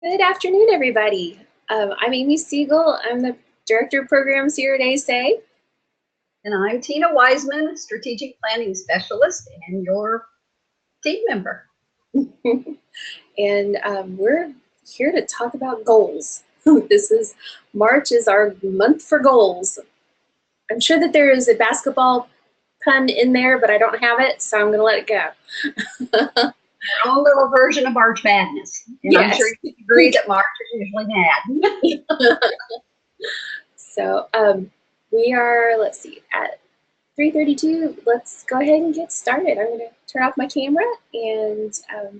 Good afternoon, everybody. I'm Amy Siegel. I'm the Director of Programs here at ASA. And I'm Tina Wiseman, Strategic Planning Specialist and your team member. And we're here to talk about goals. March is our month for goals. I'm sure that there is a basketball pun in there, but I don't have it, so I'm going to let it go. Our own little version of March Madness. And yes. I'm sure you can agree that March is usually mad. So we are, let's see, at 3:32. Let's go ahead and get started. I'm going to turn off my camera and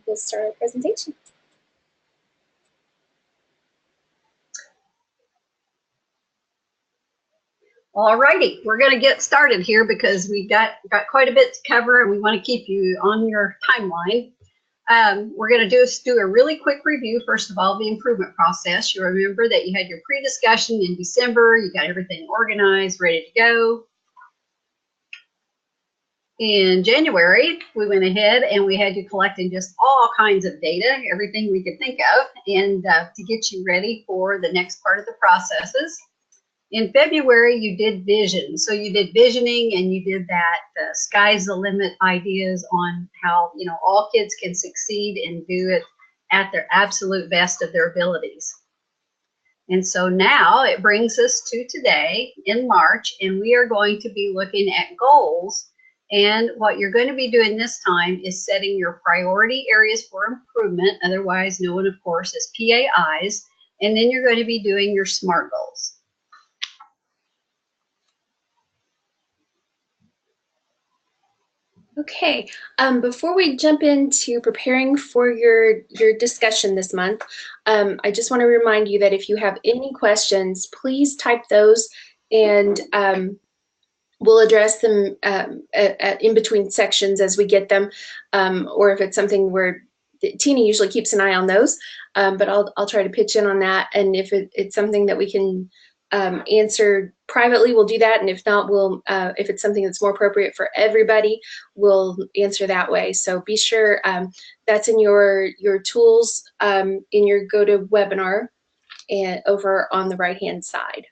we'll start our presentation. All righty, we're going to get started here because we got quite a bit to cover and we want to keep you on your timeline. We're going to do a really quick review, first of all, the improvement process. You remember that you had your pre-discussion in December, you got everything organized, ready to go. In January, we went ahead and we had you collecting just all kinds of data, everything we could think of, and to get you ready for the next part of the processes. In February, you did vision. So you did visioning and you did that sky's the limit ideas on how, you know, all kids can succeed and do it at their absolute best of their abilities. And so now it brings us to today in March, and we are going to be looking at goals. And what you're going to be doing this time is setting your priority areas for improvement, otherwise known, of course, as PAIs. And then you're going to be doing your SMART goals. Okay, before we jump into preparing for your discussion this month, I just want to remind you that if you have any questions, please type those and we'll address them in between sections as we get them, or if it's something where Tina usually keeps an eye on those, but I'll try to pitch in on that, and if it's something that we can answer privately, we'll do that, and if not, we'll if it's something that's more appropriate for everybody, we'll answer that way. So be sure that's in your tools in your GoToWebinar and over on the right hand side.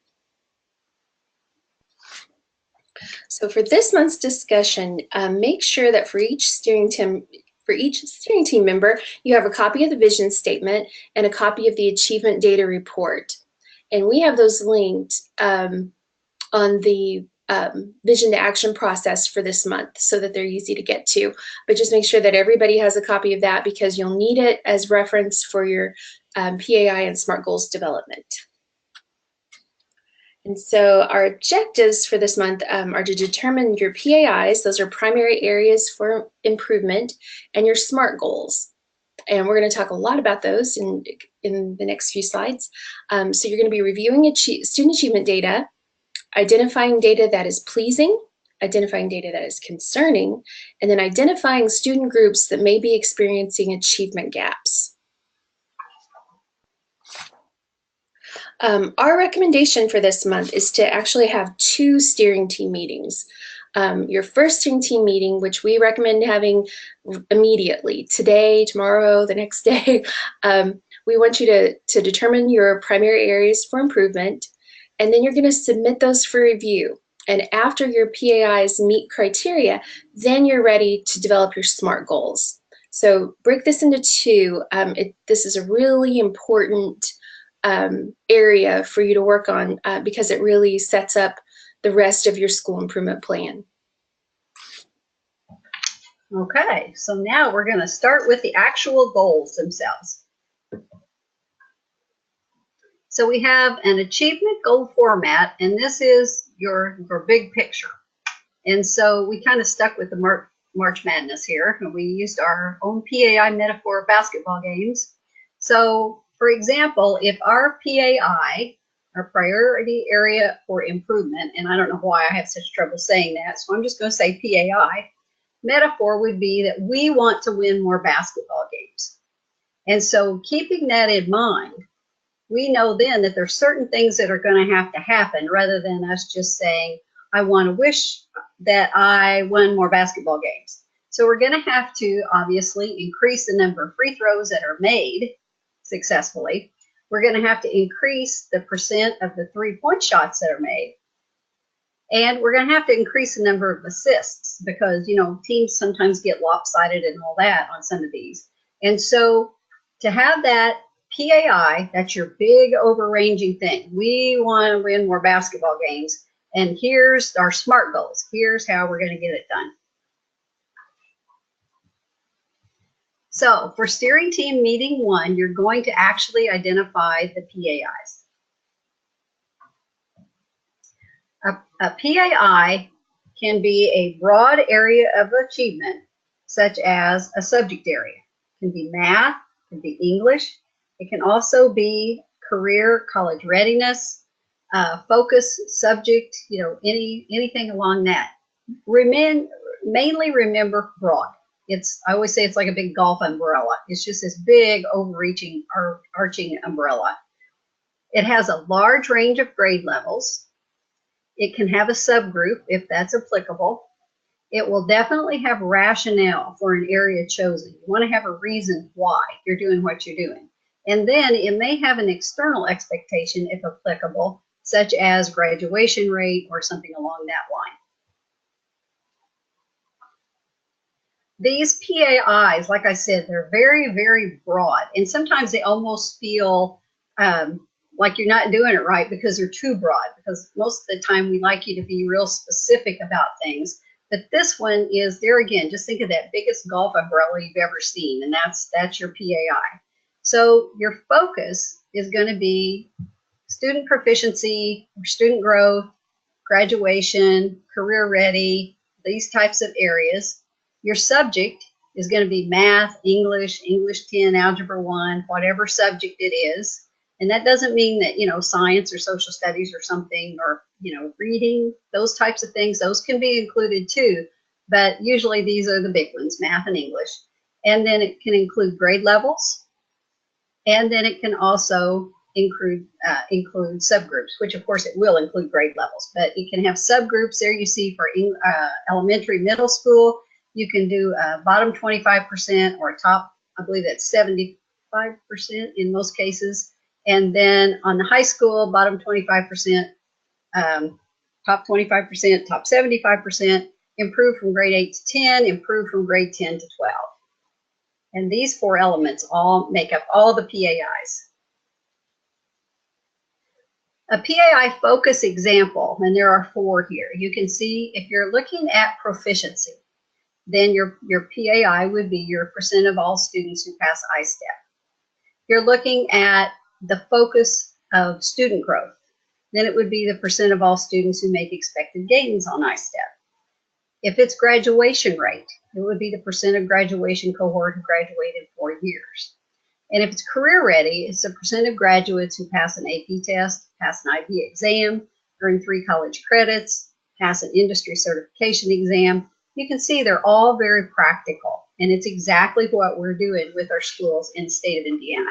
So for this month's discussion, make sure that for each steering team member, you have a copy of the vision statement and a copy of the achievement data report. And we have those linked on the vision to action process for this month so that they're easy to get to. But just make sure that everybody has a copy of that because you'll need it as reference for your PAI and SMART goals development. And so our objectives for this month are to determine your PAIs, those are primary areas for improvement, and your SMART goals. And we're going to talk a lot about those in the next few slides. So you're going to be reviewing student achievement data, identifying data that is pleasing, identifying data that is concerning, and then identifying student groups that may be experiencing achievement gaps. Our recommendation for this month is to actually have 2 steering team meetings. Your first steering team meeting, which we recommend having immediately, today, tomorrow, the next day. We want you to determine your primary areas for improvement, and then you're going to submit those for review. And after your PAIs meet criteria, then you're ready to develop your SMART goals. So break this into 2. This is a really important area for you to work on because it really sets up the rest of your school improvement plan. Okay, so now we're going to start with the actual goals themselves. So we have an achievement goal format, and this is your big picture. And so we kind of stuck with the March Madness here, and we used our own PAI metaphor of basketball games. So for example, if our PAI, our priority area for improvement, and I don't know why I have such trouble saying that, so I'm just going to say PAI, metaphor would be that we want to win more basketball games. And so keeping that in mind, we know then that there's certain things that are going to have to happen rather than us just saying, I want to wish that I won more basketball games. So we're going to have to obviously increase the number of free throws that are made, successfully, we're going to have to increase the percent of the 3-point shots that are made. And we're going to have to increase the number of assists because, you know, teams sometimes get lopsided and all that on some of these. And so to have that PAI, that's your big overranging thing. We want to win more basketball games. And here's our SMART goals. Here's how we're going to get it done. So for steering team meeting 1, you're going to actually identify the PAIs. A PAI can be a broad area of achievement, such as a subject area. It can be math, it can be English. It can also be career, college readiness, focus, subject, you know, anything along that. Mainly remember broad. I always say it's like a big golf umbrella. It's just this big, overreaching, arching umbrella. It has a large range of grade levels. It can have a subgroup if that's applicable. It will definitely have rationale for an area chosen. You want to have a reason why you're doing what you're doing. And then it may have an external expectation if applicable, such as graduation rate or something along that line. These PAIs, like I said, they're very, very broad. And sometimes they almost feel like you're not doing it right because they're too broad, because most of the time we like you to be real specific about things. But this one is, there again, just think of that biggest golf umbrella you've ever seen, and that's your PAI. So your focus is going to be student proficiency, student growth, graduation, career ready, these types of areas. Your subject is going to be math, English, English 10, Algebra 1, whatever subject it is. And that doesn't mean that, you know, science or social studies or something, or, you know, reading, those types of things, those can be included too. But usually these are the big ones, math and English. And then it can include grade levels. And then it can also include subgroups, which of course it will include grade levels. But it can have subgroups. There you see for elementary, middle school, you can do a bottom 25% or a top, I believe that's 75% in most cases. And then on the high school, bottom 25%, top 25%, top 75%, improve from grade 8 to 10, improve from grade 10 to 12. And these 4 elements all make up all the PAIs. A PAI focus example, and there are 4 here. You can see if you're looking at proficiency, then your PAI would be your percent of all students who pass I-STEP. You're looking at the focus of student growth, then it would be the percent of all students who make expected gains on I-STEP. If it's graduation rate, it would be the percent of graduation cohort who graduated 4 years. And if it's career ready, it's the percent of graduates who pass an AP test, pass an IB exam, earn 3 college credits, pass an industry certification exam. You can see they're all very practical, and it's exactly what we're doing with our schools in the state of Indiana.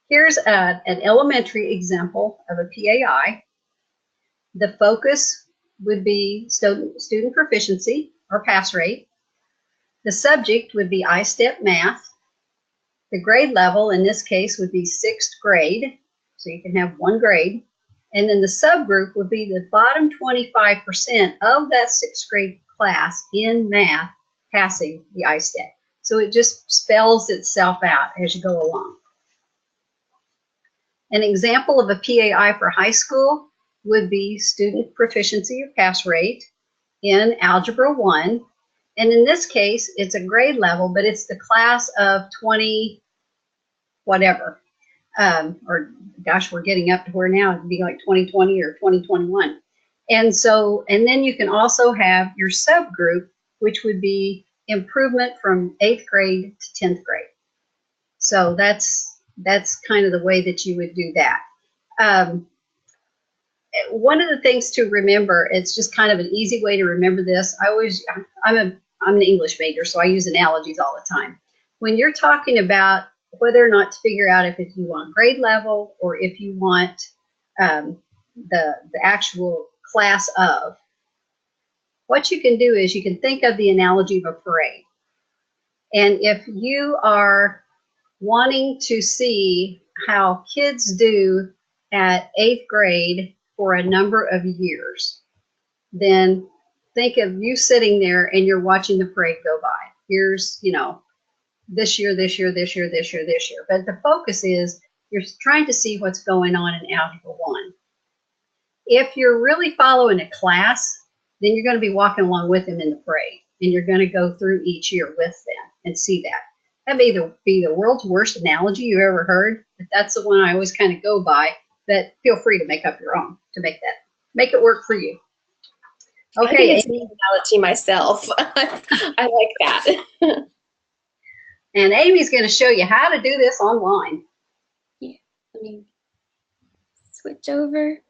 Here's an elementary example of a PAI. The focus would be student proficiency or pass rate. The subject would be I-STEP math. The grade level in this case would be 6th grade, so you can have 1 grade. And then the subgroup would be the bottom 25% of that 6th grade class in math passing the I-STEP. So it just spells itself out as you go along. An example of a PAI for high school would be student proficiency or pass rate in Algebra 1. And in this case, it's a grade level, but it's the class of 20 whatever. Or gosh, we're getting up to where now it'd be like 2020 or 2021. And then you can also have your subgroup, which would be improvement from 8th grade to 10th grade. So that's kind of the way that you would do that. One of the things to remember, it's just kind of an easy way to remember this. I'm an English major, so I use analogies all the time. When you're talking about whether or not to figure out if you want grade level or if you want the actual class of, what you can do is you can think of the analogy of a parade. And if you are wanting to see how kids do at 8th grade for a number of years, then think of you sitting there and you're watching the parade go by. Here's, you know, this year, this year, this year, this year, this year. But the focus is you're trying to see what's going on in Algebra 1. If you're really following a class, then you're going to be walking along with them in the parade, and you're going to go through each year with them and see that. That may be the world's worst analogy you ever heard, but that's the one I always kind of go by. But feel free to make up your own to make it work for you. Okay, I think it's an analogy myself. I like that. And Amy's going to show you how to do this online. Yeah, let me switch over.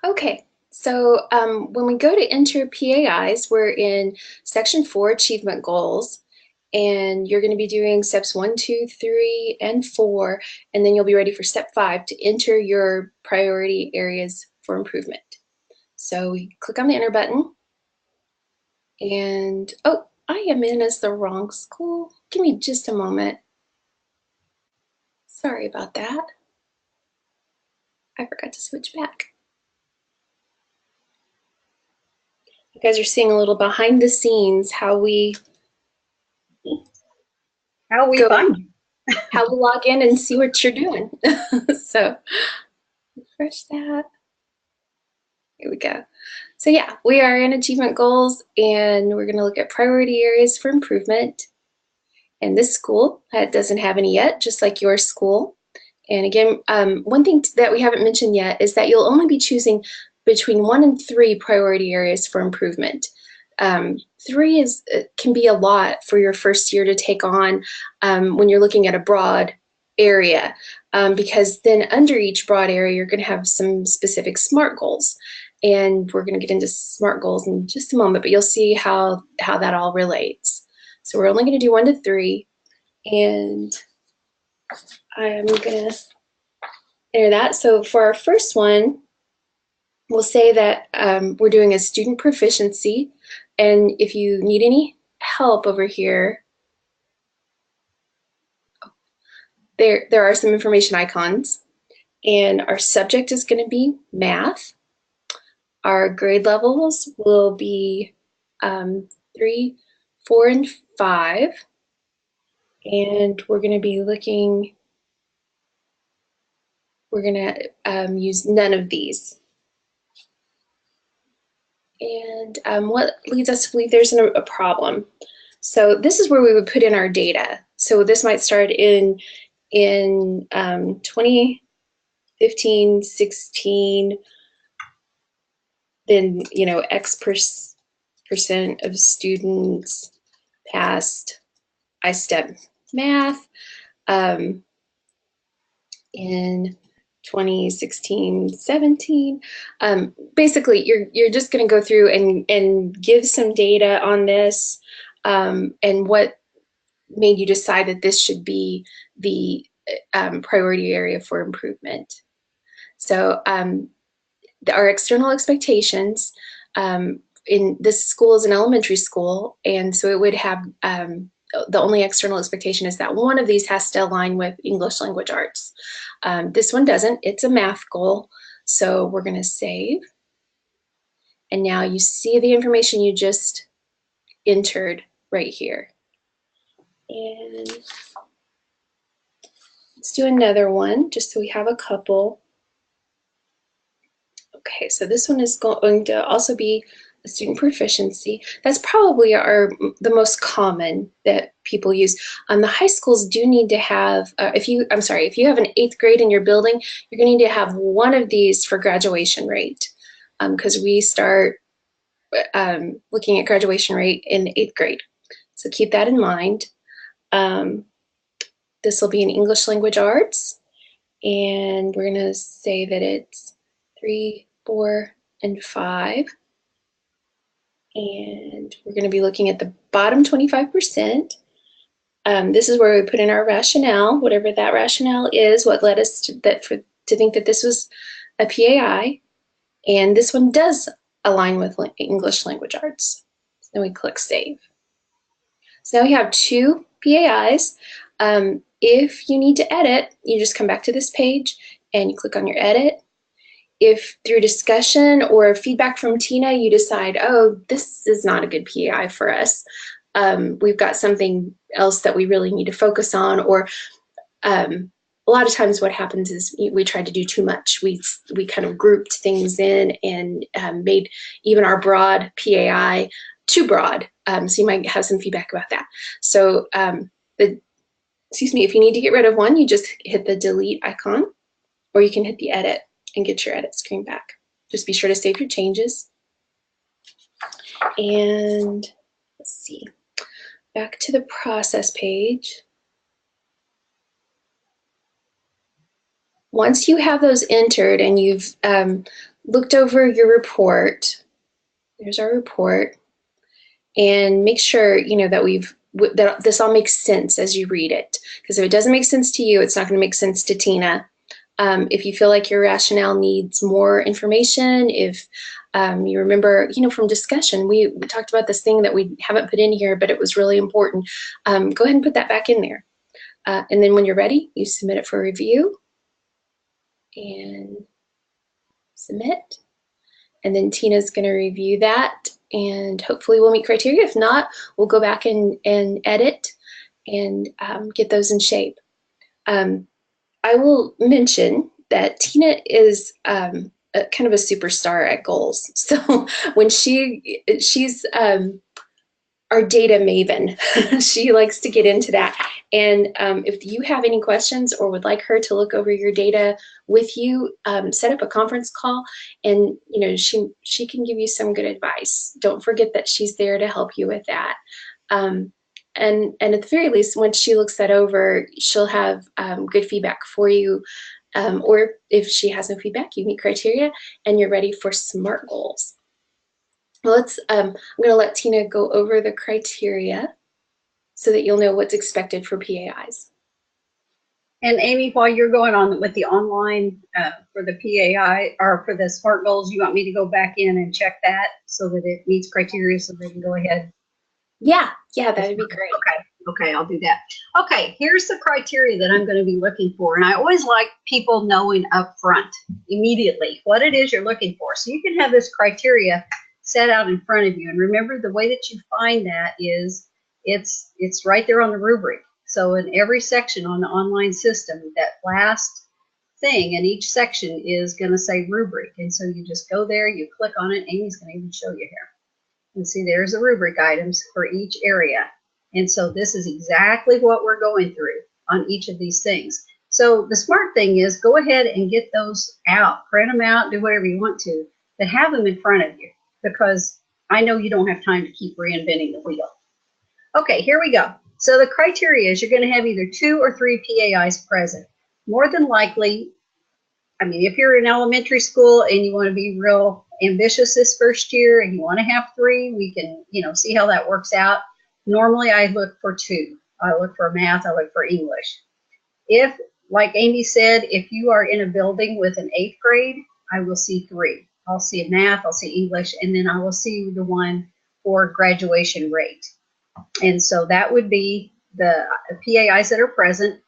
Okay, so when we go to enter PAIs, we're in section 4, achievement goals, and you're going to be doing steps 1, 2, 3, and 4, and then you'll be ready for step 5 to enter your priority areas for improvement. So we click on the enter button, and oh, I am in as the wrong school. Give me just a moment. Sorry about that. I forgot to switch back. You guys are seeing a little behind the scenes how we find you. How we log in and see what you're doing. So refresh that. Here we go. So yeah, we are in achievement goals, and we're going to look at priority areas for improvement. And this school doesn't have any yet, just like your school. And again, one thing that we haven't mentioned yet is that you'll only be choosing between 1 and 3 priority areas for improvement. 3 can be a lot for your first year to take on when you're looking at a broad area, because then under each broad area, you're going to have some specific SMART goals. And we're going to get into SMART goals in just a moment, but you'll see how that all relates. So we're only going to do 1 to 3, and I'm going to enter that. So for our first one, we'll say that we're doing a student proficiency, and if you need any help over here, there are some information icons, and our subject is going to be math. Our grade levels will be 3, 4, and 5, and we're going to be looking, we're going to use none of these. And what leads us to believe there's a problem. So this is where we would put in our data. So this might start in 2015, 16, then, you know, X percent of students passed I-STEP math. In 2016, 17. Basically, you're just going to go through and give some data on this, and what made you decide that this should be the priority area for improvement. So our external expectations, in this school is an elementary school, and so it would have the only external expectation is that one of these has to align with English language arts. This one doesn't. It's a math goal. So we're going to save. And now you see the information you just entered right here. And let's do another one just so we have a couple. Okay, so this one is going to also be a student proficiency. That's probably the most common that people use. The high schools do need to have, if you have an 8th grade in your building, you're going to need to have one of these for graduation rate, because we start looking at graduation rate in 8th grade. So keep that in mind. This will be in English language arts, and we're going to say that it's 3, 4, and 5. And we're going to be looking at the bottom 25%. This is where we put in our rationale, whatever that rationale is, what led us to think that this was a PAI. And this one does align with English language arts. Then we click save. So now we have 2 PAIs. If you need to edit, you just come back to this page and you click on your edit. If through discussion or feedback from Tina, you decide, oh, this is not a good PAI for us, we've got something else that we really need to focus on, or a lot of times what happens is we try to do too much. We kind of grouped things in and made even our broad PAI too broad. So you might have some feedback about that. So excuse me, if you need to get rid of one, you just hit the delete icon, or you can hit the edit and get your edit screen back. Just be sure to save your changes. And let's see, back to the process page. Once you have those entered and you've looked over your report, there's our report, and make sure that this all makes sense as you read it. Because if it doesn't make sense to you, it's not going to make sense to Tina. If you feel like your rationale needs more information, if you remember, from discussion, we talked about this thing that we haven't put in here, but it was really important. Go ahead and put that back in there. And then when you're ready, you submit it for review and submit. And then Tina's going to review that, and hopefully we'll meet criteria. If not, we'll go back and edit and get those in shape. I will mention that Tina is kind of a superstar at goals. So when she's our data maven, she likes to get into that. And if you have any questions or would like her to look over your data with you, set up a conference call, and she can give you some good advice. Don't forget that she's there to help you with that. And at the very least, once she looks that over, she'll have good feedback for you. Or if she has no feedback, you meet criteria and you're ready for SMART goals. Well, I'm going to let Tina go over the criteria so that you'll know what's expected for PAIs. And Amy, while you're going on with the online for the PAI or for the SMART goals, you want me to go back in and check that so that it meets criteria so they can go ahead? Yeah, that would be great. Okay, I'll do that. Okay, here's the criteria that I'm going to be looking for. And I always like people knowing up front immediately what it is you're looking for. So you can have this criteria set out in front of you. And remember, the way that you find that is it's right there on the rubric. So in every section on the online system, that last thing in each section is going to say rubric. And so you just go there, you click on it. Amy's going to even show you here. And see, there's the rubric items for each area. And so this is exactly what we're going through on each of these things. So the smart thing is go ahead and get those out, print them out, do whatever you want to, but have them in front of you, because I know you don't have time to keep reinventing the wheel. Okay, here we go. So the criteria is you're going to have either 2 or 3 PAIs present. More than likely, I mean, if you're in elementary school and you want to be real ambitious this first year and you want to have 3, we can, see how that works out. Normally, I look for 2. I look for math, I look for English. If, like Amy said, if you are in a building with an 8th grade, I will see 3. I'll see math, I'll see English, and then I will see the one for graduation rate. And so that would be the PAIs that are present.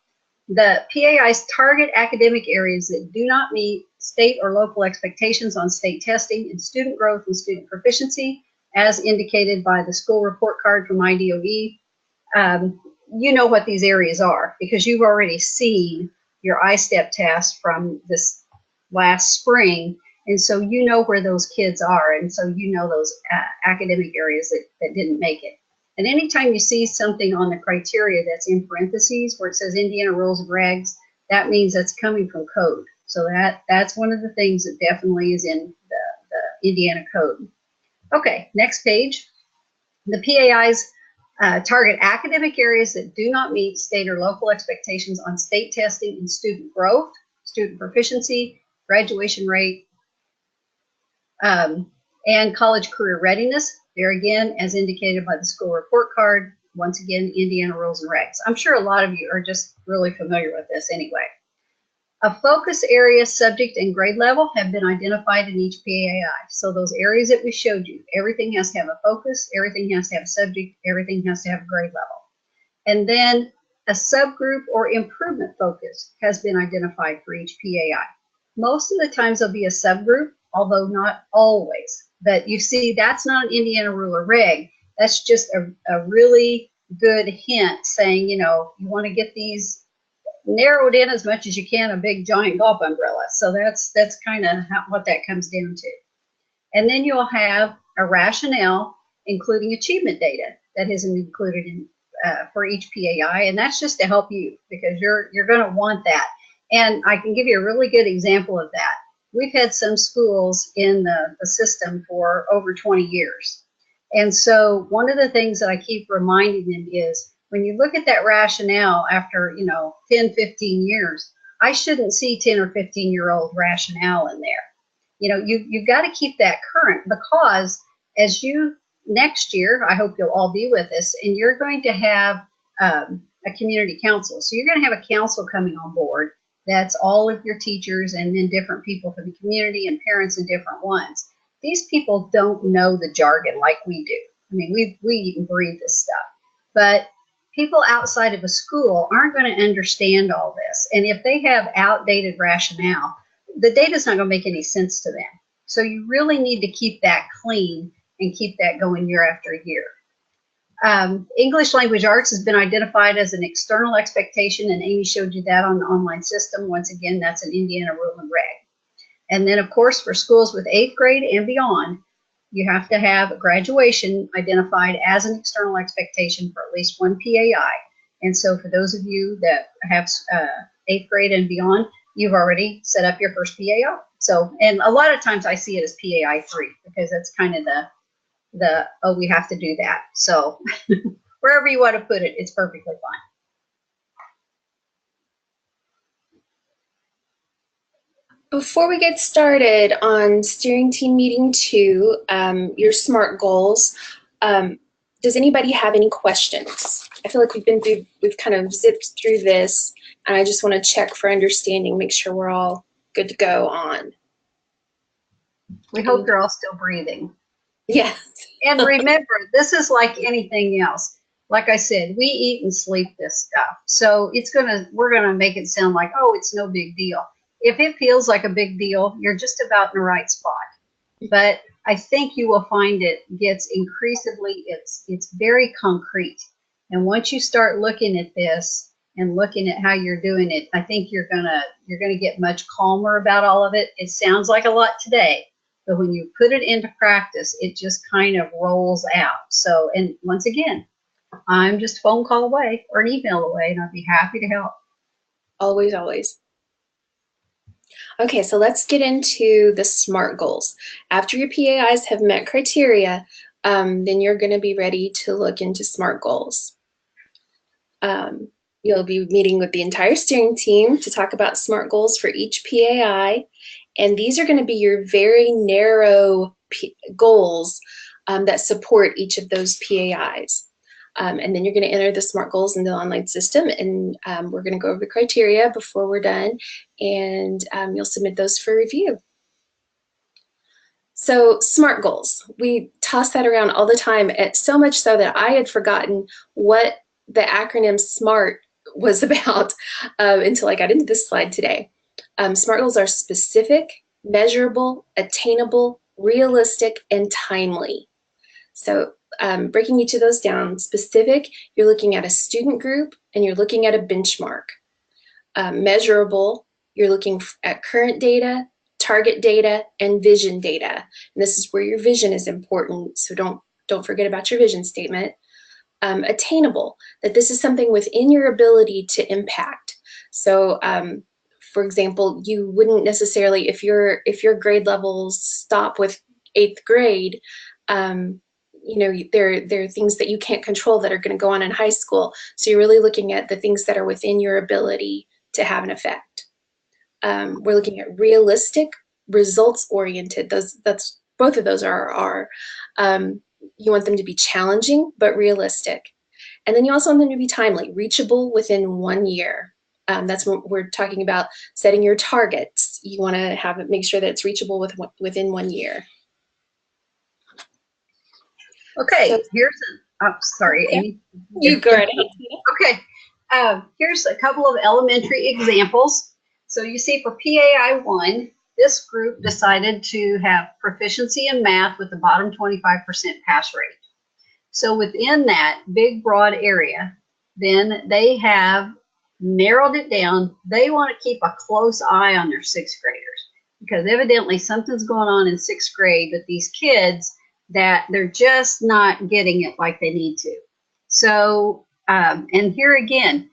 The PAIs target academic areas that do not meet state or local expectations on state testing and student growth and student proficiency, as indicated by the school report card from IDOE. You know what these areas are because you've already seen your iStep test from this last spring. And so you know where those kids are. And so you know those academic areas that didn't make it. And anytime you see something on the criteria that's in parentheses where it says Indiana rules and regs, that means that's coming from code. So that's one of the things that definitely is in the Indiana code. Okay, next page. The PAIs target academic areas that do not meet state or local expectations on state testing and student growth, student proficiency, graduation rate, and college career readiness. There again, as indicated by the school report card, once again, Indiana rules and regs. I'm sure a lot of you are just really familiar with this anyway. A focus area, subject, and grade level have been identified in each PAI. So those areas that we showed you, everything has to have a focus, everything has to have a subject, everything has to have a grade level. And then a subgroup or improvement focus has been identified for each PAI. Most of the times there'll be a subgroup, although not always. But you see, that's not an Indiana rule or reg. That's just a really good hint saying, you know, you want to get these narrowed in as much as you can, a big giant golf umbrella. So that's kind of what that comes down to. And then you'll have a rationale, including achievement data that isn't included in for each PAI, and that's just to help you because you're going to want that. And I can give you a really good example of that. We've had some schools in the system for over 20 years. And so one of the things that I keep reminding them is when you look at that rationale after, you know, 10, 15 years, I shouldn't see 10 or 15-year-old rationale in there. You know, you've got to keep that current because as you next year, I hope you'll all be with us, and you're going to have a community council. So you're going to have a council coming on board. That's all of your teachers and then different people from the community and parents and different ones. These people don't know the jargon like we do. I mean, we eat and breathe this stuff. But people outside of a school aren't going to understand all this. And if they have outdated rationale, the data's not going to make any sense to them. So you really need to keep that clean and keep that going year after year. English language arts has been identified as an external expectation, and Amy showed you that on the online system. Once again, that's an Indiana rule and reg. And then, of course, for schools with 8th grade and beyond, you have to have graduation identified as an external expectation for at least one PAI. And so for those of you that have 8th grade and beyond, you've already set up your first PAI. So, and a lot of times I see it as PAI 3 because that's kind of the oh, we have to do that. So wherever you want to put it, it's perfectly fine. Before we get started on steering team meeting 2, your SMART goals, does anybody have any questions? I feel like we've kind of zipped through this, and I just want to check for understanding, make sure we're all good to go on. We hope you're all still breathing. Yes. And remember, this is like anything else. Like I said, we eat and sleep this stuff. So we're gonna make it sound like, oh, it's no big deal. If it feels like a big deal, you're just about in the right spot. But I think you will find it gets increasingly, it's very concrete. And once you start looking at this and looking at how you're doing it, I think you're gonna get much calmer about all of it. It sounds like a lot today, but when you put it into practice, it just kind of rolls out. So, and once again, I'm just a phone call away or an email away, and I'd be happy to help. Always, always. Okay, so let's get into the SMART goals. After your PAIs have met criteria, then you're going to be ready to look into SMART goals. You'll be meeting with the entire steering team to talk about SMART goals for each PAI, and these are going to be your very narrow goals that support each of those PAIs. And then you're going to enter the SMART goals in the online system, and we're going to go over the criteria before we're done, and you'll submit those for review. So SMART goals, we toss that around all the time, so much so that I had forgotten what the acronym SMART was about until I got into this slide today. SMART goals are specific, measurable, attainable, realistic, and timely. So breaking each of those down, specific, you're looking at a student group and you're looking at a benchmark. Measurable, you're looking at current data, target data, and vision data. And this is where your vision is important, so don't forget about your vision statement. Attainable, that this is something within your ability to impact. So for example, you wouldn't necessarily, if your grade levels stop with 8th grade, you know, there are things that you can't control that are going to go on in high school. So you're really looking at the things that are within your ability to have an effect. We're looking at realistic, results-oriented. That's both of those are you want them to be challenging but realistic. And then you also want them to be timely, reachable within 1 year. That's what we're talking about, setting your targets. You want to have it, make sure that it's reachable within 1 year. Okay, So, here's sorry, Amy. you go right ahead. Okay, here's a couple of elementary examples. So you see for PAI 1, this group decided to have proficiency in math with the bottom 25% pass rate. So within that big, broad area, then they have narrowed it down. They want to keep a close eye on their sixth graders because evidently something's going on in sixth grade with these kids that they're just not getting it like they need to. So, and here again,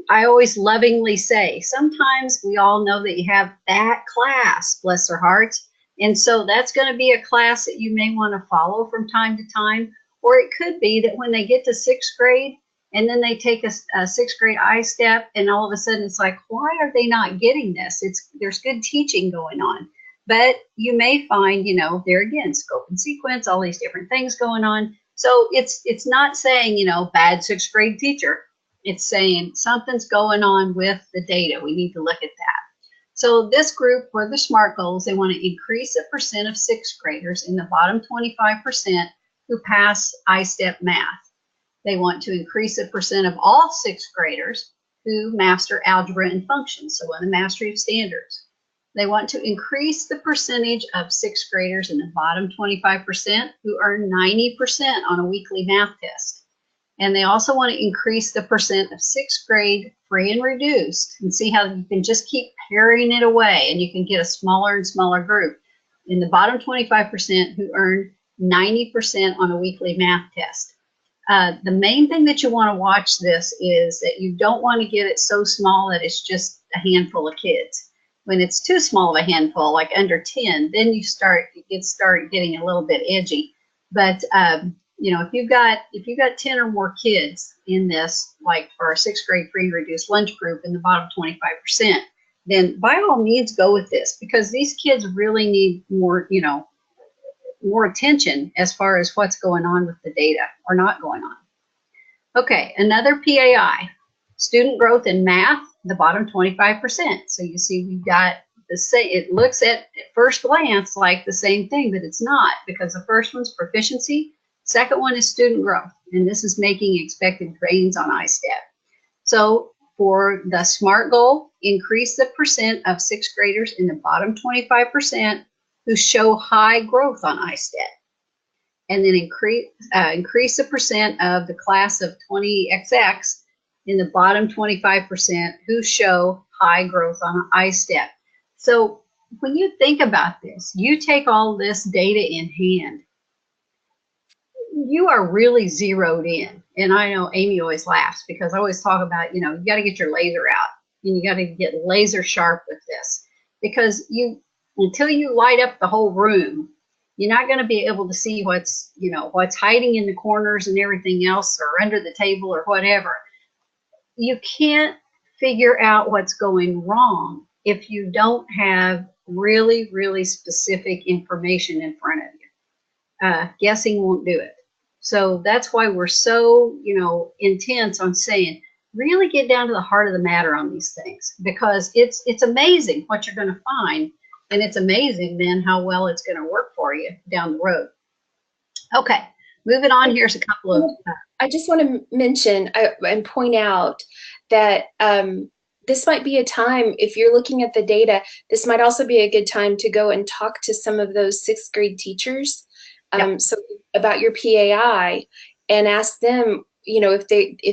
I always lovingly say, sometimes we all know that you have that class, bless their hearts. And so that's going to be a class that you may want to follow from time to time. Or it could be that when they get to sixth grade and then they take a sixth grade I-step and all of a sudden it's like, why are they not getting this? There's good teaching going on. But you may find, you know, there again, scope and sequence, all these different things going on. So it's not saying, you know, bad sixth grade teacher. It's saying something's going on with the data. We need to look at that. So this group for the SMART goals, they want to increase the percent of sixth graders in the bottom 25% who pass I-step math. They want to increase the percent of all sixth graders who master algebra and functions, so on the mastery of standards. They want to increase the percentage of sixth graders in the bottom 25% who earn 90% on a weekly math test. And they also want to increase the percent of sixth grade free and reduced, and see how you can just keep paring it away and you can get a smaller and smaller group in the bottom 25% who earn 90% on a weekly math test. The main thing that you want to watch this is that you don't want to get it so small that it's just a handful of kids. When it's too small of a handful, like under 10, then you start getting a little bit edgy. But you know, if you've got 10 or more kids in this, like for a sixth grade free and reduced lunch group in the bottom 25%, then by all means go with this, because these kids really need more, you know, more attention as far as what's going on with the data or not going on. Okay, another PAI, student growth in math, the bottom 25%. So you see we've got the same, it looks at first glance like the same thing, but it's not, because the first one's proficiency, second one is student growth, and this is making expected grades on I-step. So for the SMART goal, increase the percent of sixth graders in the bottom 25% who show high growth on I-step. And then increase the percent of the class of 20XX in the bottom 25% who show high growth on I-step. So when you think about this, you take all this data in hand, you are really zeroed in. And I know Amy always laughs because I always talk about, you know, you got to get your laser out and you got to get laser sharp with this, because until you light up the whole room, you're not going to be able to see what's hiding in the corners and everything else, or under the table or whatever. You can't figure out what's going wrong if you don't have really, really specific information in front of you. Guessing won't do it. So that's why we're so, you know, intense on saying, really get down to the heart of the matter on these things, because it's amazing what you're going to find, and it's amazing then how well it's going to work for you down the road. Okay, moving on. Here's a couple of. I just want to mention and point out that this might be a time, if you're looking at the data, this might also be a good time to go and talk to some of those sixth grade teachers. So about your PAI, and ask them, you know, if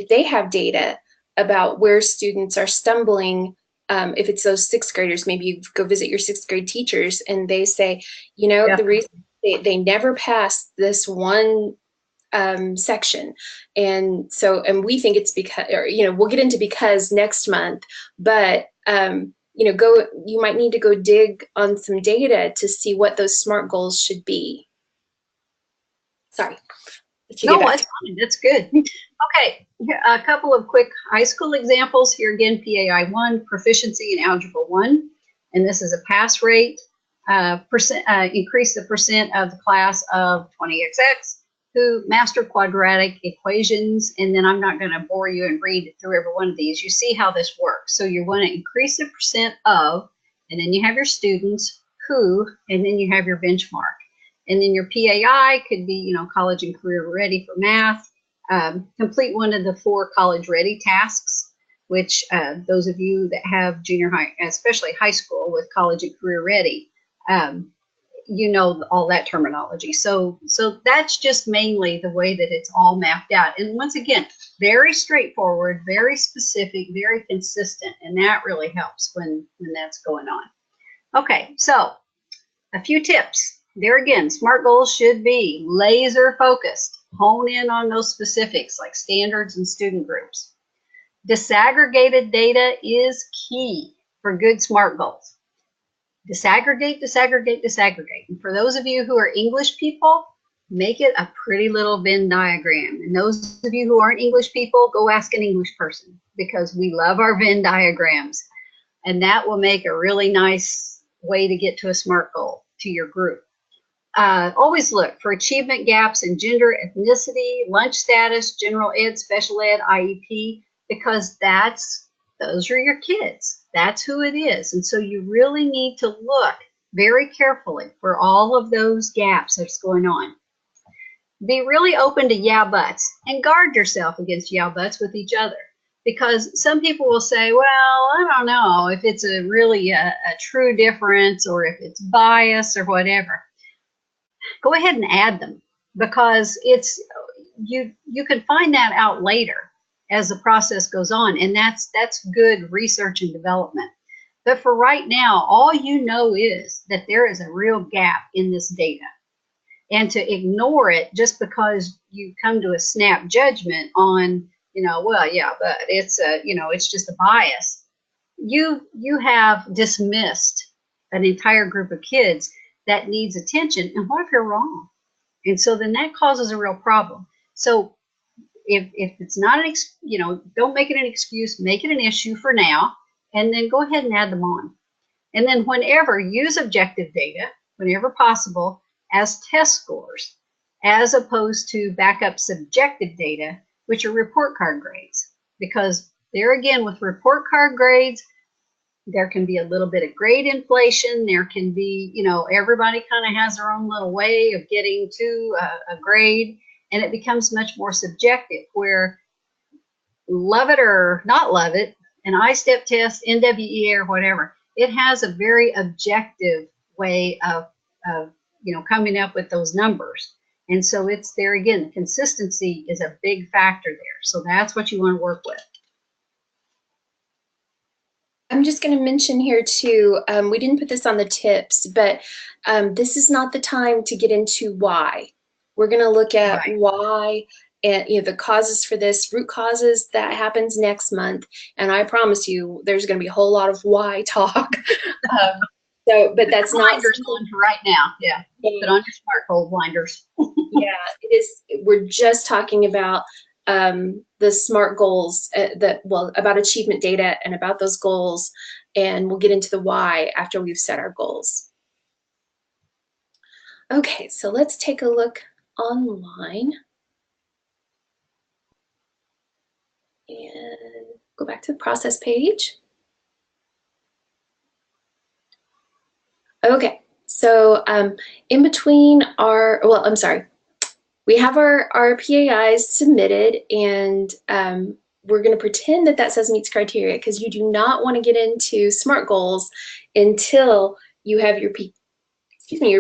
they have data about where students are stumbling. If it's those sixth graders, maybe you go visit your sixth grade teachers and they say, you know, the reason they never pass this one section. And we think it's because, or, you know, we'll get into because next month, but you know, you might need to go dig on some data to see what those SMART goals should be. Sorry. No, that's fine. That's good. Okay, a couple of quick high school examples. Here again, PAI 1, proficiency in Algebra 1. And this is a pass rate. Increase the percent of the class of 20XX who master quadratic equations, and then I'm not going to bore you and read through every one of these. You see how this works. So you want to increase the percent of, and then you have your students who, and then you have your benchmark. And then your PAI could be, you know, college and career ready for math. Complete one of the 4 college ready tasks, which those of you that have junior high, especially high school with college and career ready, you know all that terminology. So that's just mainly the way that it's all mapped out. And once again, very straightforward, very specific, very consistent, and that really helps when that's going on. Okay, so a few tips. There again, SMART goals should be laser focused. Hone in on those specifics like standards and student groups. Disaggregated data is key for good SMART goals. Disaggregate, disaggregate, disaggregate. And for those of you who are English people, make it a pretty little Venn diagram. And those of you who aren't English people, go ask an English person, because we love our Venn diagrams. And that will make a really nice way to get to a SMART goal to your group. Always look for achievement gaps in gender, ethnicity, lunch status, general ed, special ed, IEP, because those are your kids. That's who it is. And so you really need to look very carefully for all of those gaps that's going on. Be really open to yeah buts, and guard yourself against yeah buts with each other. Because some people will say, well, I don't know if it's really a true difference or if it's bias or whatever. Go ahead and add them, because you can find that out later as the process goes on, and that's good research and development. But for right now, all you know is that there is a real gap in this data. And to ignore it just because you come to a snap judgment on, you know, well, yeah, but it's just a bias. You have dismissed an entire group of kids that needs attention. And what if you're wrong? And so then that causes a real problem. So if it's not don't make it an excuse, make it an issue for now, and then go ahead and add them on. And then whenever, use objective data, whenever possible, as test scores, as opposed to backup subjective data, which are report card grades. Because there again, with report card grades, there can be a little bit of grade inflation. There can be, everybody kind of has their own little way of getting to a grade, and it becomes much more subjective, where love it or not love it, an I-STEP test, NWEA or whatever, it has a very objective way of coming up with those numbers. And so it's there again, consistency is a big factor there. So that's what you want to work with. I'm just going to mention here too, we didn't put this on the tips, but this is not the time to get into why. We're going to look at why and the causes for this, root causes. That happens next month. And I promise you, there's going to be a whole lot of why talk. But that's not blinders on for right now. Yeah. Put on your SMART goal blinders. Yeah, it is. We're just talking about the SMART goals, about achievement data and about those goals, and we'll get into the why after we've set our goals. Okay, so let's take a look online and go back to the process page. Okay, so in between we have our PAIs submitted, and we're going to pretend that says meets criteria, because you do not want to get into SMART goals until you have your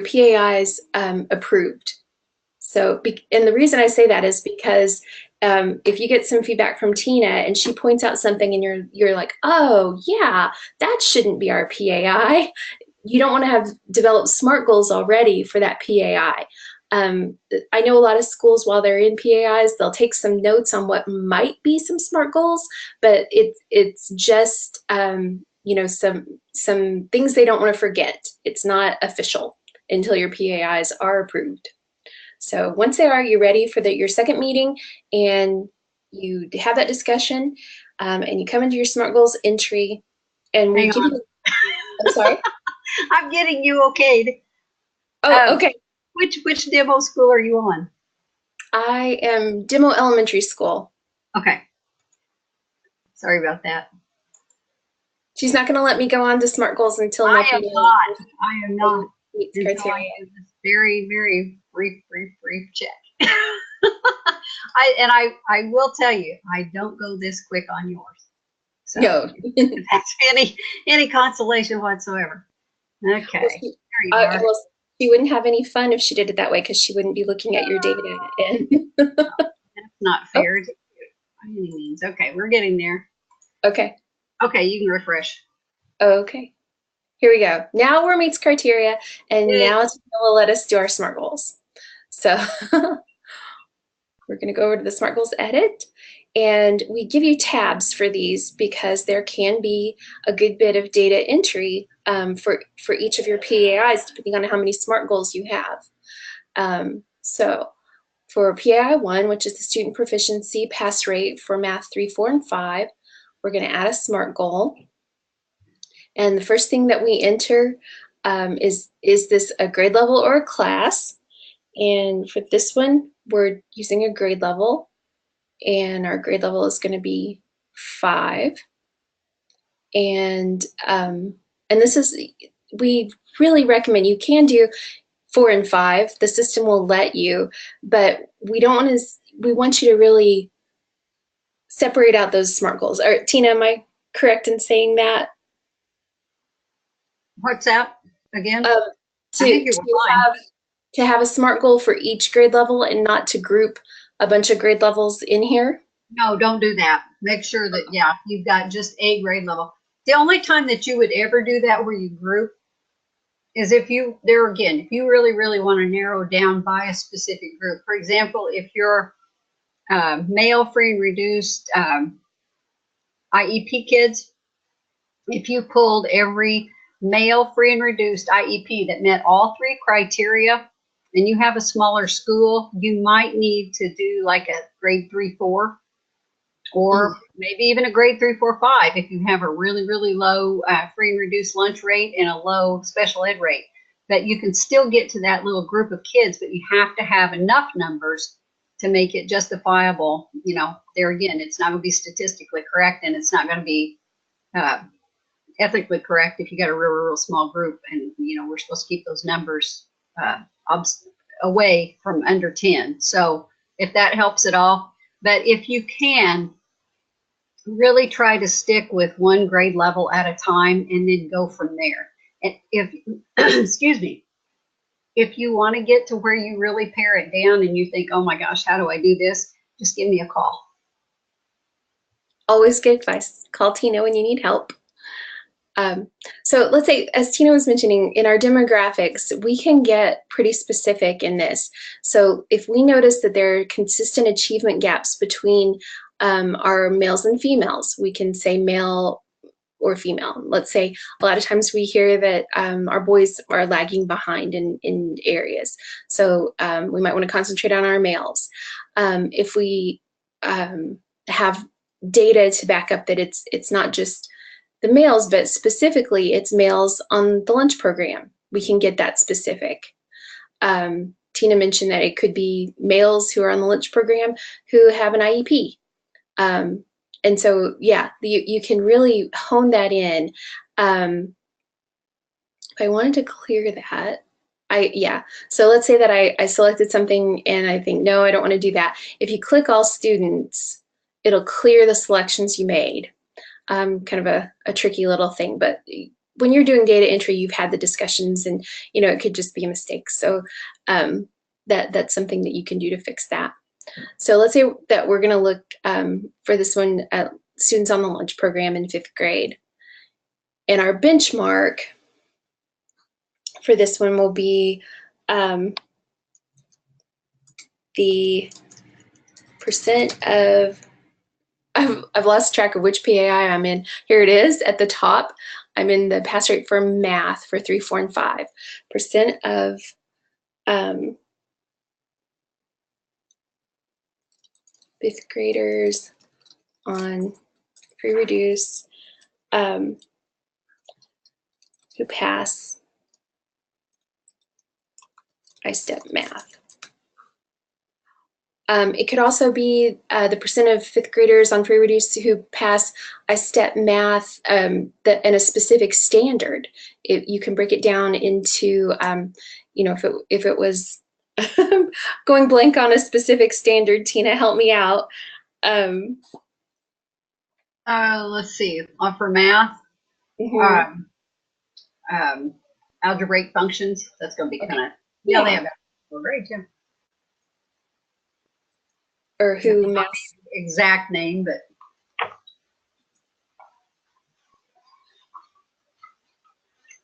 PAIs approved. So, and the reason I say that is because if you get some feedback from Tina and she points out something and you're like, oh yeah, that shouldn't be our PAI. You don't want to have developed SMART goals already for that PAI. I know a lot of schools, while they're in PAIs, they'll take some notes on what might be some SMART goals, but it's just some things they don't want to forget. It's not official until your PAIs are approved. So once they are, you're ready for your second meeting, and you have that discussion, and you come into your SMART goals entry, and we give you. I'm sorry. I'm getting you okayed. Oh, okay. Which demo school are you on? I am Demo Elementary School. Okay. Sorry about that. She's not going to let me go on to SMART goals until my I am not. PAI I am not meets until I criteria. do this very, very brief check. I will tell you, I don't go this quick on yours. So No. if that's any consolation whatsoever. Okay. Well, There you are. well, she wouldn't have any fun if she did it that way because she wouldn't be looking at your data. And That's not oh, fair to you by any means. Okay, we're getting there. okay. Okay, you can refresh. Okay. Here we go. Now we're meets criteria, and Yay. now it's going to let us do our SMART goals. So we're going to go over to the SMART goals edit, and we give you tabs for these because there can be a good bit of data entry for each of your PAIs depending on how many SMART goals you have. So for PAI 1, which is the student proficiency pass rate for math 3, 4, and 5, we're going to add a SMART goal. And the first thing that we enter is this a grade level or a class? And for this one, we're using a grade level, and our grade level is going to be 5. And this is, we really recommend, you can do 4 and 5. The system will let you, but we don't want to, we want you to really separate out those SMART goals. Or, Tina, am I correct in saying that? What's that again? Um, I think it was fine. to have a SMART goal for each grade level and not to group a bunch of grade levels in here? No, don't do that. Make sure that, yeah, you've got just a grade level. The only time that you would ever do that where you group is if you, there again, if you really, really want to narrow down by a specific group. For example, if you're male free and reduced IEP kids, if you pulled every male free and reduced IEP that met all 3 criteria, and you have a smaller school, you might need to do like a grade 3, 4, or maybe even a grade 3, 4, 5 if you have a really, really low free and reduced lunch rate and a low special ed rate. But you can still get to that little group of kids, but you have to have enough numbers to make it justifiable. You know, there again, it's not going to be statistically correct, and it's not going to be ethically correct if you got a real, real small group, and you know we're supposed to keep those numbers away from under 10. So if that helps at all, but if you can, really try to stick with 1 grade level at a time and then go from there. And if excuse me, if you want to get to where you really pare it down and you think, oh my gosh, how do I do this? Just give me a call. Always good advice. Call Tina when you need help. So let's say, as Tina was mentioning, in our demographics, we can get pretty specific in this. So if we notice that there are consistent achievement gaps between our males and females, we can say male or female. Let's say a lot of times we hear that our boys are lagging behind in areas. So we might want to concentrate on our males. If we have data to back up that it's not just the males, but specifically it's males on the lunch program, we can get that specific. Tina mentioned that it could be males who are on the lunch program who have an IEP. And so, yeah, you can really hone that in. If I wanted to clear that, so let's say that I selected something and I think, no, I don't want to do that. If you click all students, it'll clear the selections you made. Kind of a tricky little thing, but when you're doing data entry, you've had the discussions and, you know, it could just be a mistake. So that's something that you can do to fix that. So let's say that we're going to look for this one at students on the lunch program in 5th grade. And our benchmark for this one will be the percent of, I've lost track of which PAI I'm in. Here it is at the top. I'm in the pass rate for math for 3, 4, and 5. Percent of 5th graders on free reduce who pass I-STEP math. It could also be the percent of fifth graders on free reduced who pass I-STEP math in a specific standard. You can break it down into, if it was going blank on a specific standard, Tina, help me out. Let's see. For math, Mhm. algebraic functions. That's going to be kind of Yeah. they have algebra grade too. Or who math exact name, but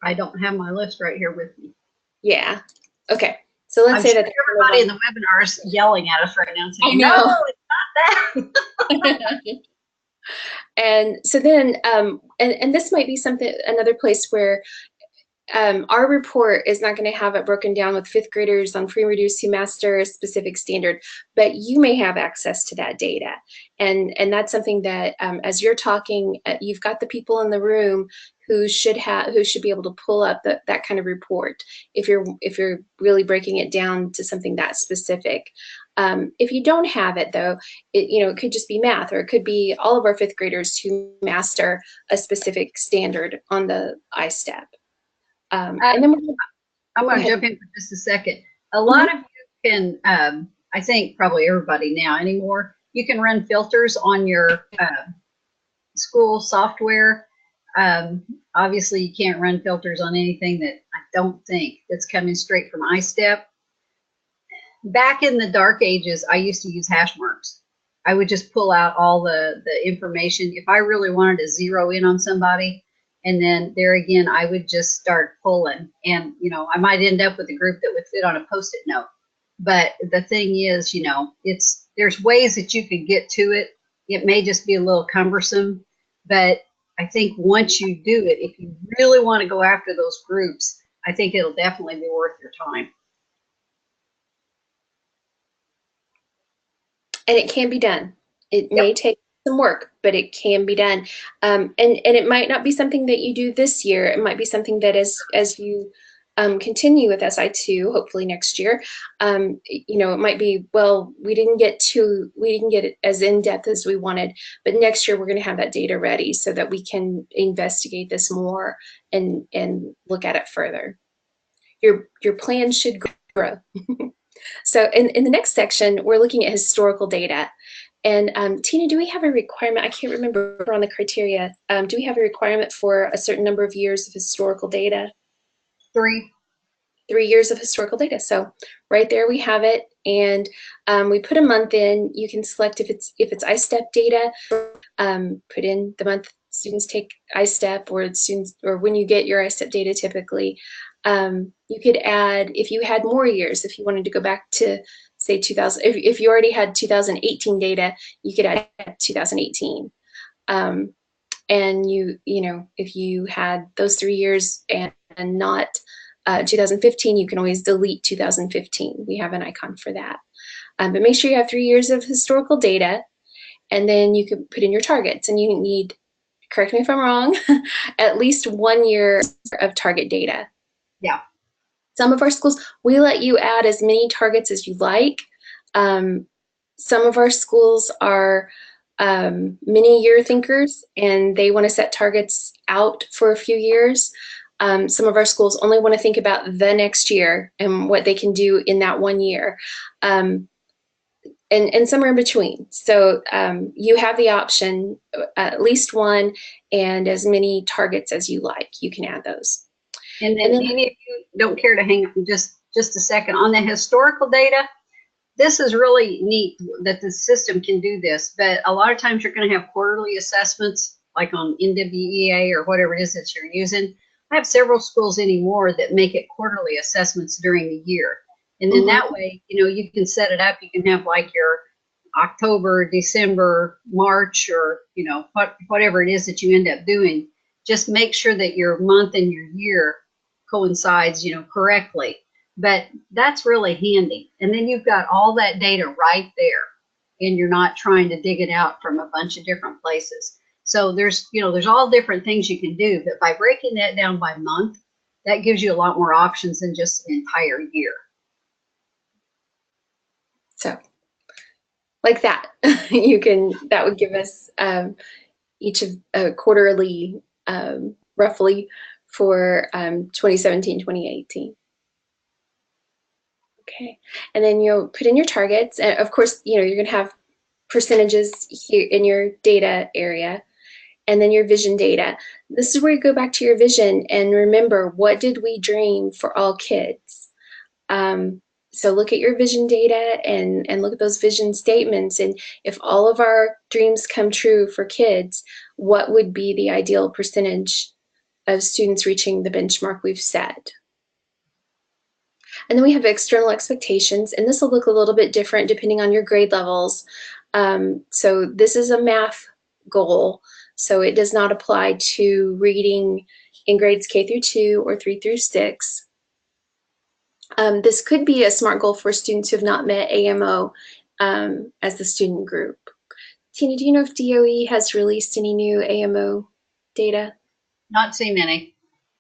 I don't have my list right here with me. Yeah. Okay. So let's say sure that everybody in the webinar is yelling at us right now and saying, I know. "No, it's not that." And so then, and this might be another place where our report is not going to have it broken down with fifth graders on free and reduced who master a specific standard, but you may have access to that data. And that's something that as you're talking, you've got the people in the room who should be able to pull up that kind of report if you're really breaking it down to something that specific. If you don't have it though, it could just be math, or it could be all of our fifth graders who master a specific standard on the I-STEP. And then I'm going to jump in for just a second. A lot of you can, I think probably everybody now anymore, you can run filters on your school software. Obviously, you can't run filters on anything that I don't think that's coming straight from I-STEP. Back in the dark ages, I used to use hash marks. I would just pull out all the information. If I really wanted to zero in on somebody, and then there again, I would just start pulling. And, I might end up with a group that would fit on a Post-it note. But the thing is, there's ways that you could get to it. It may just be a little cumbersome. But I think once you do it, if you really want to go after those groups, I think it'll definitely be worth your time. And it can be done. It may take some work, but it can be done. And it might not be something that you do this year. It might be something that as you continue with SI2, hopefully next year, it might be, well, we didn't get it as in-depth as we wanted, but next year we're going to have that data ready so that we can investigate this more and look at it further. Your plan should grow. So in the next section, we're looking at historical data. And Tina, do we have a requirement? I can't remember on the criteria. Do we have a requirement for a certain number of years of historical data? 3 years of historical data. So right there we have it. And we put a month in. You can select if it's I-STEP data, put in the month students take I-STEP, or when you get your I-STEP data typically. You could add, if you had more years, if you wanted to go back to say 2000, if you already had 2018 data, you could add 2018. And if you had those 3 years and not 2015, you can always delete 2015. We have an icon for that. But make sure you have 3 years of historical data, and then you can put in your targets, and you need, correct me if I'm wrong, at least 1 year of target data. Yeah. Some of our schools, we let you add as many targets as you like. Some of our schools are many year thinkers, and they want to set targets out for a few years. Some of our schools only want to think about the next year and what they can do in that 1 year. And somewhere in between. So you have the option, at least 1 and as many targets as you like. You can add those. And then any of you don't care to hang on just a second on the historical data, this is really neat that the system can do this, but a lot of times you're going to have quarterly assessments like on NWEA or whatever it is that you're using. I have several schools anymore that make it quarterly assessments during the year. And then that way, you can set it up. You can have like your October, December, March, or, whatever it is that you end up doing. Just make sure that your month and your year coincides, correctly. But that's really handy. And then you've got all that data right there, and you're not trying to dig it out from a bunch of different places. So there's all different things you can do, but by breaking that down by month, that gives you a lot more options than just an entire year. So like that. That would give us each of quarterly, roughly, for 2017, 2018. Okay, and then you'll put in your targets. And of course, you're going to have percentages here in your data area, and then your vision data. This is where you go back to your vision and remember, what did we dream for all kids? So look at your vision data and look at those vision statements. And if all of our dreams come true for kids, what would be the ideal percentage of students reaching the benchmark we've set? And then we have external expectations, and this will look a little bit different depending on your grade levels. So this is a math goal, so it does not apply to reading in grades K through 2 or 3 through 6. This could be a SMART goal for students who have not met AMO as the student group. Tina, do you know if DOE has released any new AMO data? Not seen any.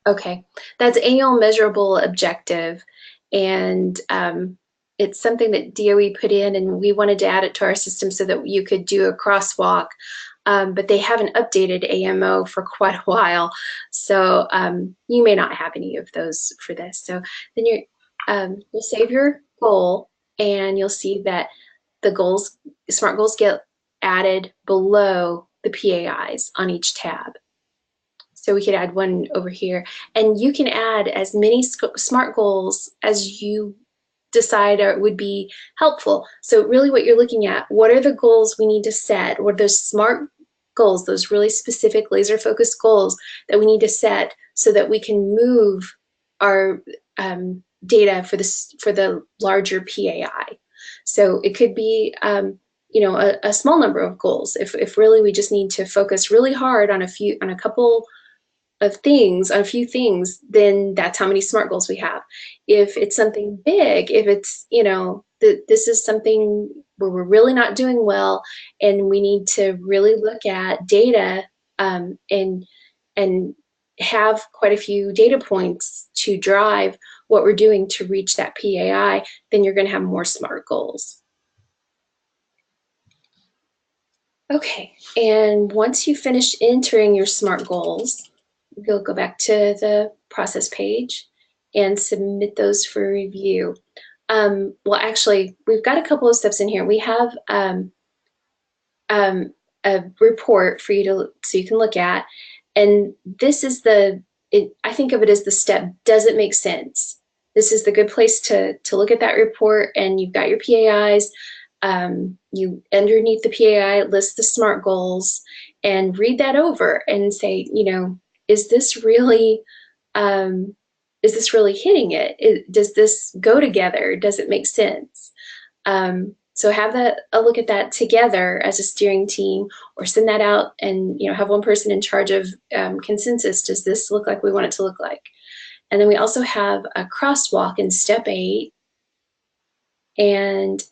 Okay, that's annual measurable objective, and it's something that DOE put in, and we wanted to add it to our system so that you could do a crosswalk, but they haven't updated AMO for quite a while, so you may not have any of those for this. So then you'll save your goal, and you'll see that the goals, SMART goals, get added below the PAIs on each tab. So we could add one over here, and you can add as many SMART goals as you decide would be helpful. So really what you're looking at, what are the goals we need to set? What are those SMART goals, those really specific laser focused goals that we need to set so that we can move our data for the larger PAI. So it could be a small number of goals. If really we just need to focus really hard on a few things, then that's how many SMART goals we have. If it's something big, if it's, this is something where we're really not doing well and we need to really look at data and have quite a few data points to drive what we're doing to reach that PAI, then you're going to have more SMART goals. Okay, and once you finish entering your SMART goals, you'll go back to the process page and submit those for review. Well, actually, we've got a couple of steps in here. We have a report for you so you can look at, and this is I think of it as the step, does it make sense? This is the good place to look at that report, and you've got your PAIs. You underneath the PAI list the SMART goals and read that over and say, is this really hitting it? Does this go together? Does it make sense? So have a look at that together as a steering team, or send that out and have one person in charge of consensus. Does this look like we want it to look like? And then we also have a crosswalk in step 8, and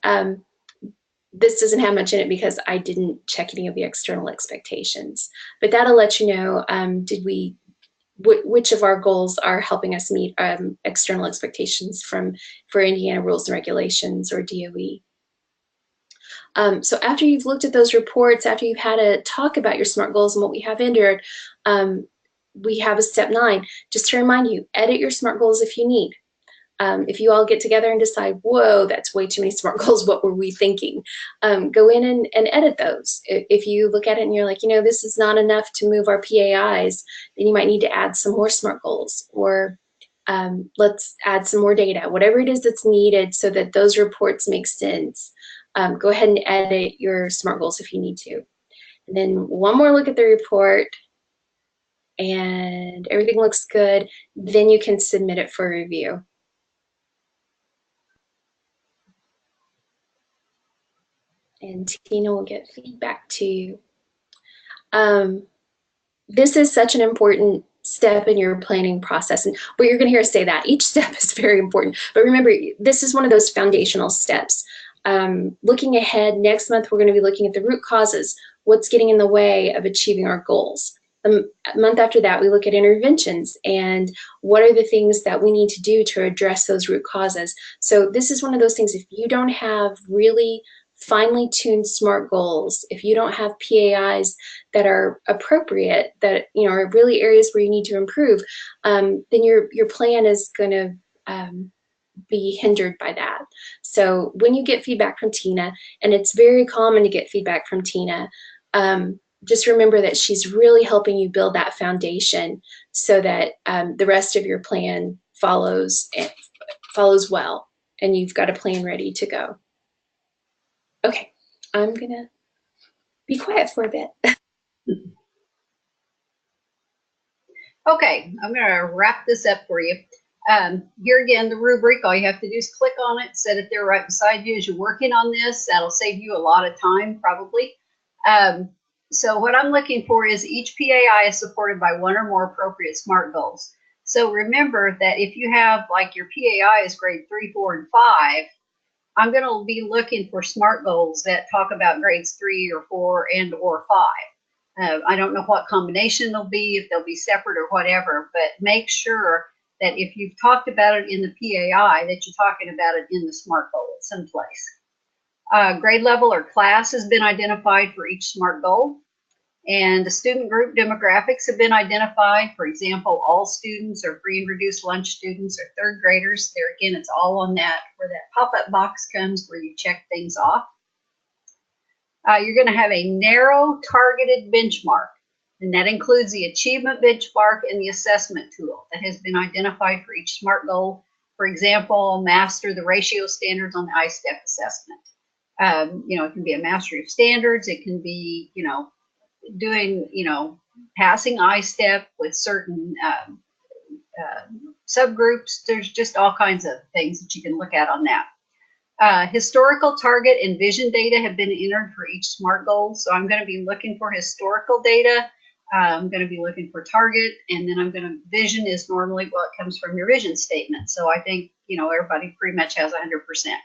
this doesn't have much in it because I didn't check any of the external expectations, but that'll let you know which of our goals are helping us meet external expectations for Indiana rules and regulations, or DOE. So after you've looked at those reports, after you've had a talk about your SMART goals and what we have entered, we have a step 9. Just to remind you, edit your SMART goals if you need. If you all get together and decide, whoa, that's way too many SMART goals, what were we thinking? Go in and edit those. If you look at it and you're like, this is not enough to move our PAIs, then you might need to add some more SMART goals, or let's add some more data, whatever it is that's needed so that those reports make sense. Go ahead and edit your SMART goals if you need to. And then one more look at the report, and everything looks good, then you can submit it for review. And Tina will get feedback to you. This is such an important step in your planning process, and what you're going to hear us say that each step is very important, but remember, this is one of those foundational steps. Looking ahead, next month we're going to be looking at the root causes, what's getting in the way of achieving our goals. The month after that, we look at interventions and what are the things that we need to do to address those root causes. So this is one of those things, if you don't have really finely tuned SMART goals, if you don't have PAIs that are appropriate, that are really areas where you need to improve, then your plan is going to be hindered by that. So when you get feedback from Tina, and it's very common to get feedback from Tina, just remember that she's really helping you build that foundation so that the rest of your plan follows well, and you've got a plan ready to go. Okay, I'm gonna be quiet for a bit. Okay, I'm going to wrap this up for you. Here again, the rubric, all you have to do is click on it, set it there right beside you as you're working on this. That'll save you a lot of time, probably. So what I'm looking for is each PAI is supported by one or more appropriate SMART goals. So remember that if you have, like, your PAI is grade 3, 4, and 5, I'm going to be looking for SMART goals that talk about grades 3 or 4 and or 5. I don't know what combination they'll be, if they'll be separate or whatever, but make sure that if you've talked about it in the PAI, that you're talking about it in the SMART goal at some place. Grade level or class has been identified for each SMART goal, and the student group demographics have been identified. For example, all students or free and reduced lunch students or third graders. There again, it's all on that, where that pop-up box comes where you check things off. You're going to have a narrow targeted benchmark, and that includes the achievement benchmark and the assessment tool that has been identified for each SMART goal. For example, master the ratio standards on the I-STEP assessment. It can be a mastery of standards. It can be, doing, passing I-STEP with certain subgroups. There's just all kinds of things that you can look at on that. Historical target and vision data have been entered for each SMART goal. So I'm going to be looking for historical data. I'm going to be looking for target, and then vision is normally what comes from your vision statement. So I think, everybody pretty much has 100%.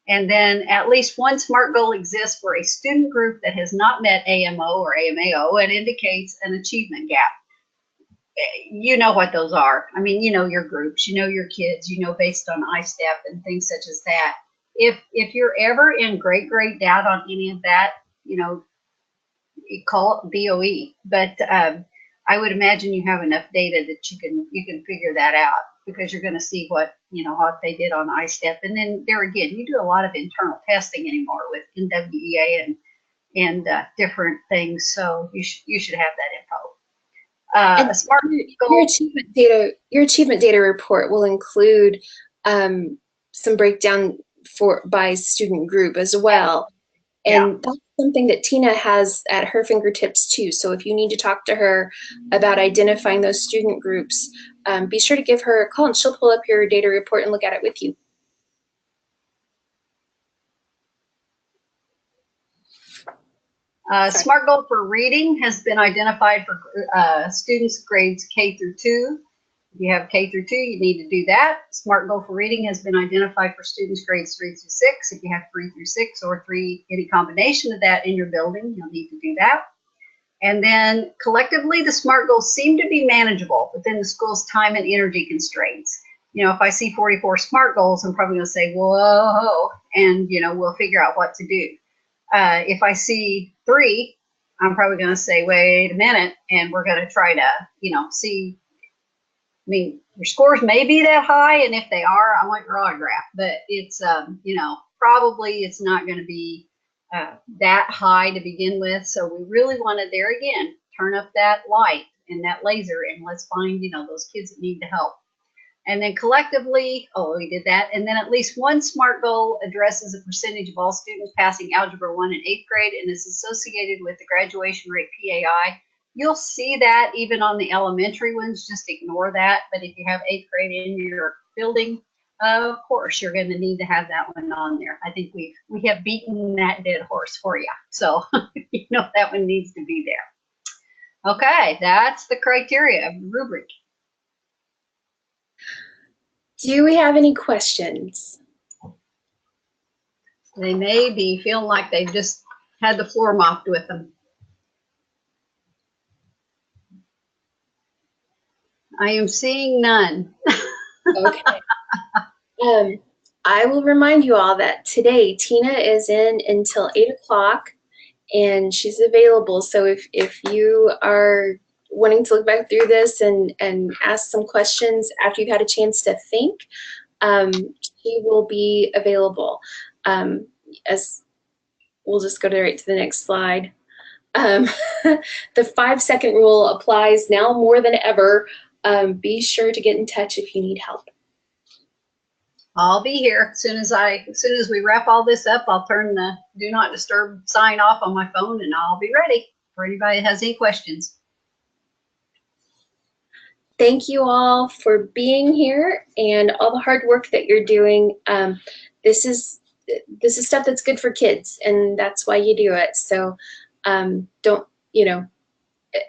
And then at least one SMART goal exists for a student group that has not met AMO or AMAO and indicates an achievement gap. You know what those are. I mean, your groups, your kids, based on I-STEP and things such as that. If you're ever in great doubt on any of that, you call it BOE. But I would imagine you have enough data that you can figure that out, because you're going to see what they did on I-STEP. And then there again, you do a lot of internal testing anymore with NWEA and different things. So you should have that info. Your achievement data report will include some breakdown by student group as well. And that's something that Tina has at her fingertips too. So if you need to talk to her about identifying those student groups, be sure to give her a call, and she'll pull up your data report and look at it with you. SMART goal for reading has been identified for students grades K through 2. If you have K through 2, you need to do that. SMART goal for reading has been identified for students grades 3 through 6. If you have 3 through 6 or any combination of that in your building, you'll need to do that. And then collectively, the SMART goals seem to be manageable within the school's time and energy constraints. If I see 44 SMART goals, I'm probably going to say, whoa, and, we'll figure out what to do. If I see 3, I'm probably going to say, wait a minute, and we're going to try to, see. I mean, your scores may be that high, and if they are, I want your autograph. But it's, probably it's not going to be that high to begin with. So we really want to, there again, turn up that light and that laser, and let's find, those kids that need the help. And then collectively, we did that. And then at least one SMART goal addresses a percentage of all students passing Algebra 1 in 8th grade and is associated with the graduation rate PAI. You'll see that even on the elementary ones, just ignore that. But if you have 8th grade in your building, of course, you're going to need to have that one on there. I think we have beaten that dead horse for you. So, that one needs to be there. Okay, that's the criteria of the rubric. Do we have any questions? They may be feeling like they've just had the floor mopped with them. I am seeing none. Okay. I will remind you all that today Tina is in until 8 o'clock and she's available. So if you are wanting to look back through this and ask some questions after you've had a chance to think, she will be available. As we'll just go right to the next slide. Um, the 5-second rule applies now more than ever. Be sure to get in touch if you need help. I'll be here as soon as we wrap all this up. I'll turn the do not disturb sign off on my phone, and I'll be ready for anybody that has any questions. Thank you all for being here and all the hard work that you're doing. This is stuff that's good for kids, and that's why you do it. So don't,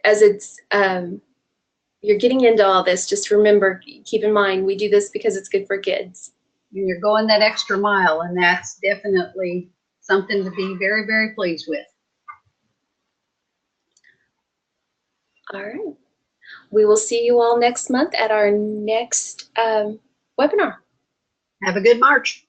as it's you're getting into all this, just remember, keep in mind, we do this because it's good for kids. And you're going that extra mile, and that's definitely something to be very, very pleased with. All right. We will see you all next month at our next webinar. Have a good March.